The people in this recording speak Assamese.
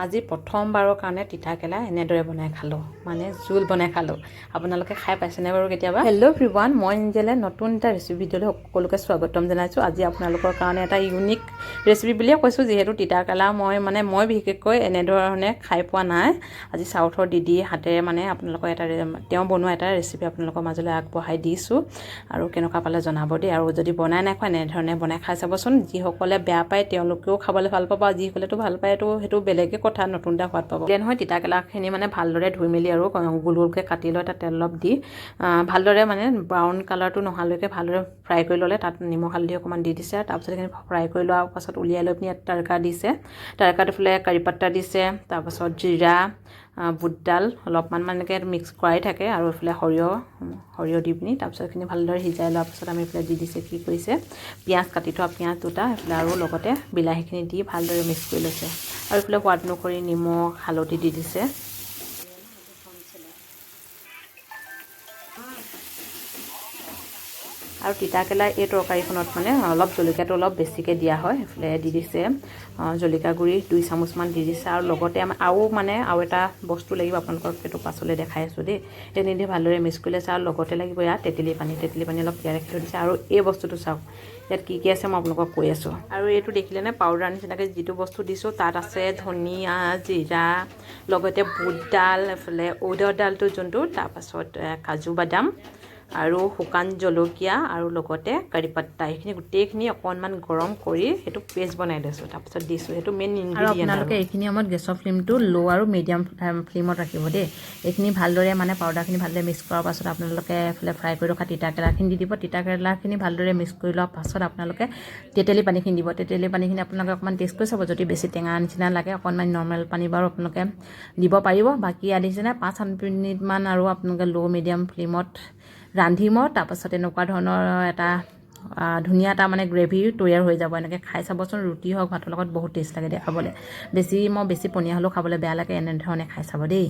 আজি প্ৰথমবাৰৰ কাৰণে তিতা কেলা এনেদৰে বনাই খালোঁ, মানে জোল বনাই খালোঁ। আপোনালোকে খাই পাইছেনে বাৰু কেতিয়াবা? হেল্ল' এভৰিৱান, মই নিজেলে নতুন এটা ৰেচিপি ভিডিঅ'লৈ সকলোকে স্বাগতম জনাইছোঁ। আজি আপোনালোকৰ কাৰণে এটা ইউনিক ৰেচিপি বুলিয়ে কৈছোঁ, যিহেতু তিতা কেলা মই বিশেষকৈ এনেধৰণে খাই পোৱা নাই। আজি চাউথৰ দিদি হাতেৰে মানে আপোনালোকৰ তেওঁ বনোৱা এটা ৰেচিপি আপোনালোকৰ মাজলৈ আগবঢ়াই দিছোঁ, আৰু কেনেকুৱা পালে জনাব দেই। আৰু যদি বনাই নাই খোৱা এনেধৰণে বনাই খাই চাবচোন। যিসকলে বেয়া পায় তেওঁলোকেও খাবলৈ ভাল পাব, আৰু যিসকলেতো ভাল পায় সেইটো বেলেগে কথা, নতুন এটা সোৱাদ পাব। এতিয়া নহয় তিতা কেলাখিনি মানে ভালদৰে ধুই মেলি আৰু গোল গোলকৈ কাটি লৈ তাত তেল অলপ দি ভালদৰে মানে ব্ৰাউন কালাৰটো নহালৈকে ভালদৰে ফ্ৰাই কৰি ল'লে। তাত নিমখ হালধি অকণমান দি দিছে, তাৰপিছত এইখিনি ফ্ৰাই কৰি লোৱাৰ পাছত উলিয়াই লৈ পিনি ইয়াত তড়কা দিছে। তড়কাত এইফালে কাৰি পাত্তা দিছে, তাৰপাছত জিৰা, বুটডাল অলপমান মানে এনেকৈ মিক্স কৰাই থাকে, আৰু এইফালে সৰিয়হ দি পিনি তাৰপিছত এইখিনি ভালদৰে সিজাই লোৱাৰ পাছত আমি এইফালে দি দিছে কি কৰিছে, পিঁয়াজ কাটি থোৱা পিঁয়াজ দুটা এইফালে, আৰু লগতে বিলাহীখিনি দি ভালদৰে মিক্স কৰি লৈছে। আৰু এইফালে সোৱাদ অনুসৰি নিমখ হালধি দি দিছে। আৰু তিতা কেলা এই তৰকাৰীখনত মানে অলপ জলকীয়াটো অলপ বেছিকৈ দিয়া হয়। এইফালে দি দিছে জলকীয়া গুড়ি 2 চামুচমান দি দিছে, আৰু লগতে আৰু এটা বস্তু লাগিব, আপোনালোকক সেইটো পাছলৈ দেখাই আছোঁ দেই। তেনে দি ভালদৰে মিক্স কৰি লৈছে, আৰু লগতে লাগিব ইয়াত তেতেলী পানী অলপ তিয়াই ৰাখি থৈ দিছে। আৰু এই বস্তুটো চাওক, ইয়াত কি আছে মই আপোনালোকক কৈ আছোঁ। আৰু এইটো দেখিলেনে পাউডাৰ নিচিনাকৈ যিটো বস্তু দিছোঁ তাত আছে ধনিয়া, জিৰা, লগতে বুটডাল, এইফালে উৰদৰ ডালটো যোনটো, তাৰপাছত কাজু বাদাম, আৰু শুকান জলকীয়া, আৰু লগতে কাৰি পাত্তা, এইখিনি গোটেইখিনি অকণমান গৰম কৰি সেইটো পেষ্ট বনাই লৈছোঁ, তাৰপিছত দিছোঁ। সেইটো মেইন ইনগ্ৰিডিয়েণ্ট। আপোনালোকে এইখিনি সময়ত গেছৰ ফ্লেমটো ল' আৰু মিডিয়াম ফ্লেমত ৰাখিব দেই। এইখিনি ভালদৰে মানে পাউডাৰখিনি ভালদৰে মিক্স কৰাৰ পাছত আপোনালোকে এইফালে ফ্ৰাই কৰি ৰখা তিতা কেৰালাখিনি দি দিব। তিতা কেৰেলাখিনি ভালদৰে মিক্স কৰি লোৱাৰ পাছত আপোনালোকে তেতেলী পানীখিনি দিব। তেতেলী পানীখিনি আপোনালোকে অকণমান টেষ্ট কৰি চাব, যদি বেছি টেঙা নিচিনা লাগে অকণমান নৰ্মেল পানী বাৰু আপোনালোকে দিব পাৰিব। বাকী ইয়াত দিছেনে 5-7 মিনিটমান আৰু আপোনালোকে ল' মিডিয়াম ফ্লেমত ৰান্ধিব। তাৰপাছত এনেকুৱা ধৰণৰ এটা ধুনীয়া এটা মানে গ্ৰেভি তৈয়াৰ হৈ যাব। এনেকৈ খাই চাবচোন, ৰুটি হওক ভাতৰ লগত বহুত টেষ্ট লাগে দেই খাবলৈ। বেছি পনীয়া হ'লেও খাবলৈ বেয়া লাগে, এনেধৰণে খাই চাব দেই।